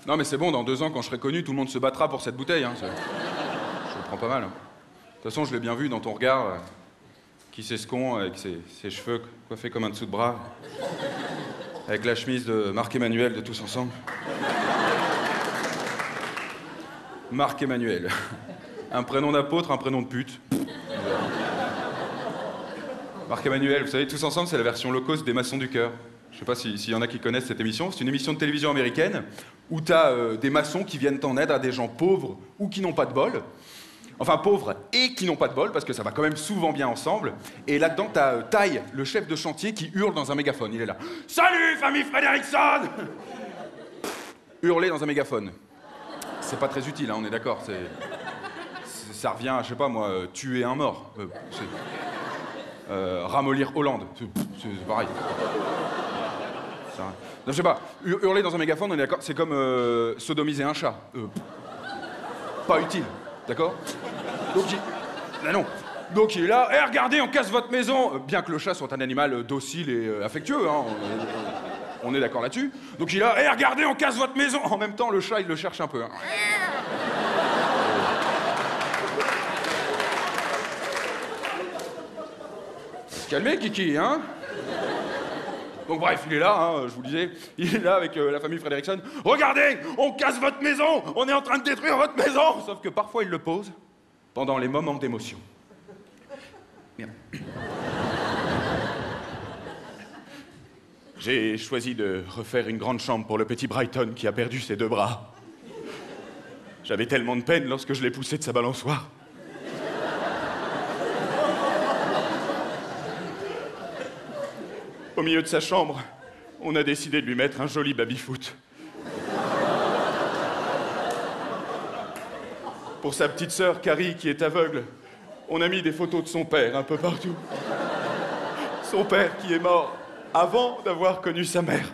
Non, mais c'est bon, dans 2 ans, quand je serai connu, tout le monde se battra pour cette bouteille. Hein, je le prends pas mal. Hein. De toute façon, je l'ai bien vu dans ton regard. Qui c'est ce con, avec ses cheveux coiffés comme un dessous de bras, avec la chemise de Marc-Emmanuel de Tous Ensemble. Marc-Emmanuel. Un prénom d'apôtre, un prénom de pute. Marc-Emmanuel, vous savez, Tous Ensemble, c'est la version low cost des Maçons du Cœur. Je sais pas s'il y en a qui connaissent cette émission. C'est une émission de télévision américaine où t'as des maçons qui viennent en aide à des gens pauvres ou qui n'ont pas de bol. Enfin, pauvres et qui n'ont pas de bol, parce que ça va quand même souvent bien ensemble. Et là-dedans, t'as Ty, le chef de chantier, qui hurle dans un mégaphone. Il est là. « Salut, famille Frédérickson !» Hurler dans un mégaphone. C'est pas très utile, hein, on est d'accord. Ça revient à, je sais pas moi, tuer un mort. Ramollir Hollande. C'est pareil. Non, je sais pas. Hurler dans un mégaphone, on est d'accord. C'est comme sodomiser un chat. Pas utile. D'accord? Donc, non. Donc il est là, hey, regardez, on casse votre maison. Bien que le chat soit un animal docile et affectueux, hein, on est d'accord là-dessus. Donc il est là, hey, regardez, on casse votre maison. En même temps, le chat, il le cherche un peu. Hein. Se calmer, Kiki, hein? Donc bref, il est là, hein, je vous le disais, il est là avec la famille Frédérickson. Regardez, on casse votre maison, on est en train de détruire votre maison. Sauf que parfois, il le pose pendant les moments d'émotion. Merde. J'ai choisi de refaire une grande chambre pour le petit Brighton qui a perdu ses 2 bras. J'avais tellement de peine lorsque je l'ai poussé de sa balançoire. Au milieu de sa chambre, on a décidé de lui mettre un joli baby-foot. Pour sa petite sœur, Carrie, qui est aveugle, on a mis des photos de son père un peu partout. Son père qui est mort avant d'avoir connu sa mère.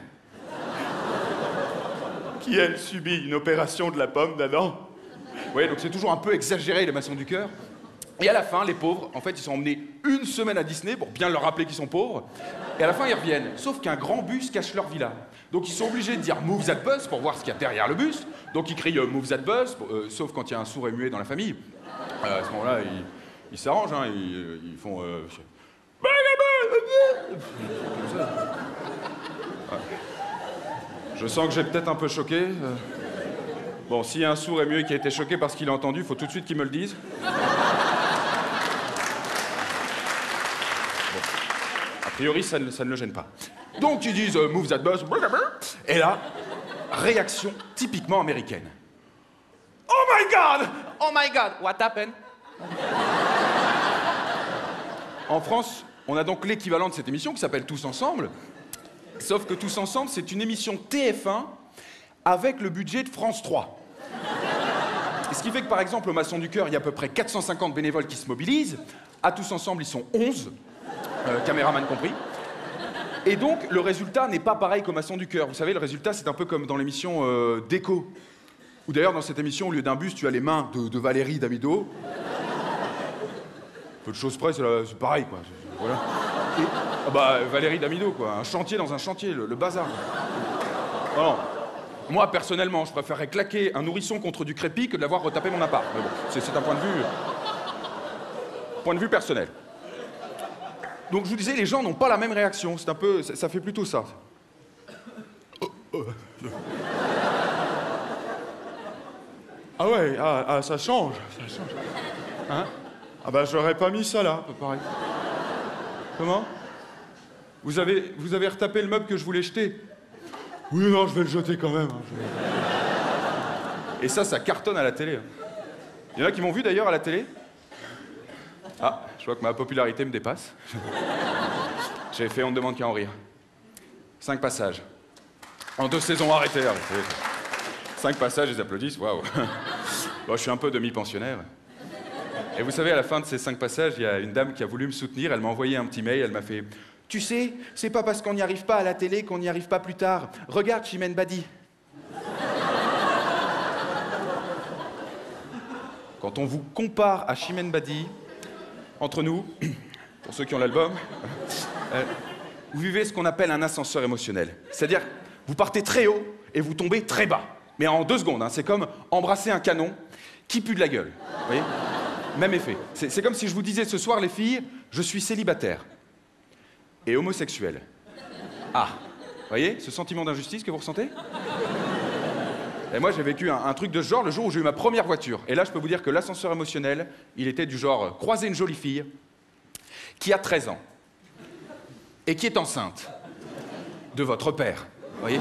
Qui, elle, subit une opération de la pomme d'Adam. Oui, donc c'est toujours un peu exagéré, les Maçons du Cœur. Et à la fin, les pauvres, en fait, ils sont emmenés 1 semaine à Disney pour bien leur rappeler qu'ils sont pauvres. Et à la fin, ils reviennent. Sauf qu'un grand bus cache leur villa. Donc ils sont obligés de dire « Move that bus » pour voir ce qu'il y a derrière le bus. Donc ils crient « Move that bus », sauf quand il y a un sourd et muet dans la famille. À ce moment-là, ils s'arrangent, hein, ils font... Comme ça. Ouais. Je sens que j'ai peut-être un peu choqué. Bon, s'il y a un sourd et muet qui a été choqué parce qu'il a entendu, il faut tout de suite qu'il me le dise. A priori, ça ne le gêne pas. Donc, ils disent « Move that bus », et là, réaction typiquement américaine. « Oh my God! Oh my God! What happened? » En France, on a donc l'équivalent de cette émission qui s'appelle « Tous Ensemble », sauf que « Tous Ensemble », c'est une émission TF1 avec le budget de France 3. Et ce qui fait que, par exemple, au Maçon du Cœur, il y a à peu près 450 bénévoles qui se mobilisent. À Tous Ensemble, ils sont 11. Caméraman compris. Et donc, le résultat n'est pas pareil qu'au Maçon du Cœur. Vous savez, le résultat, c'est un peu comme dans l'émission Déco. Ou d'ailleurs, dans cette émission, au lieu d'un bus, tu as les mains de Valérie Damido. Peu de choses près, c'est pareil, quoi. Voilà. Et, ah bah, Valérie Damido, quoi. Un chantier dans un chantier, le bazar. Non. Moi, personnellement, je préférerais claquer un nourrisson contre du crépi que de l'avoir retapé mon appart. Mais bon, c'est un point de vue personnel. Donc je vous disais, les gens n'ont pas la même réaction. C'est un peu, ça fait plutôt ça. Ah ouais, ça change. Hein? Ah bah j'aurais pas mis ça là, pareil. Comment? Vous avez retapé le meuble que je voulais jeter? Oui, non, je vais le jeter quand même. Et ça cartonne à la télé. Il y en a qui m'ont vu d'ailleurs à la télé. Ah, je vois que ma popularité me dépasse. J'ai fait On ne demande qu'à en rire. 5 passages. En 2 saisons arrêtées. 5 passages, ils applaudissent, waouh. Bon, je suis un peu demi-pensionnaire. Et vous savez, à la fin de ces 5 passages, il y a une dame qui a voulu me soutenir. Elle m'a envoyé un petit mail, elle m'a fait « Tu sais, c'est pas parce qu'on n'y arrive pas à la télé qu'on n'y arrive pas plus tard. Regarde Chimène Badi. » Quand on vous compare à Chimène Badi, entre nous, pour ceux qui ont l'album, vous vivez ce qu'on appelle un ascenseur émotionnel. C'est-à-dire, vous partez très haut et vous tombez très bas. Mais en 2 secondes, hein, c'est comme embrasser un canon qui pue de la gueule. Vous voyez? Même effet. C'est comme si je vous disais ce soir, les filles, je suis célibataire et homosexuel. Ah, vous voyez ce sentiment d'injustice que vous ressentez? Et moi, j'ai vécu un truc de ce genre le jour où j'ai eu ma première voiture. Et là, je peux vous dire que l'ascenseur émotionnel, il était du genre croiser une jolie fille qui a 13 ans et qui est enceinte de votre père. Vous voyez?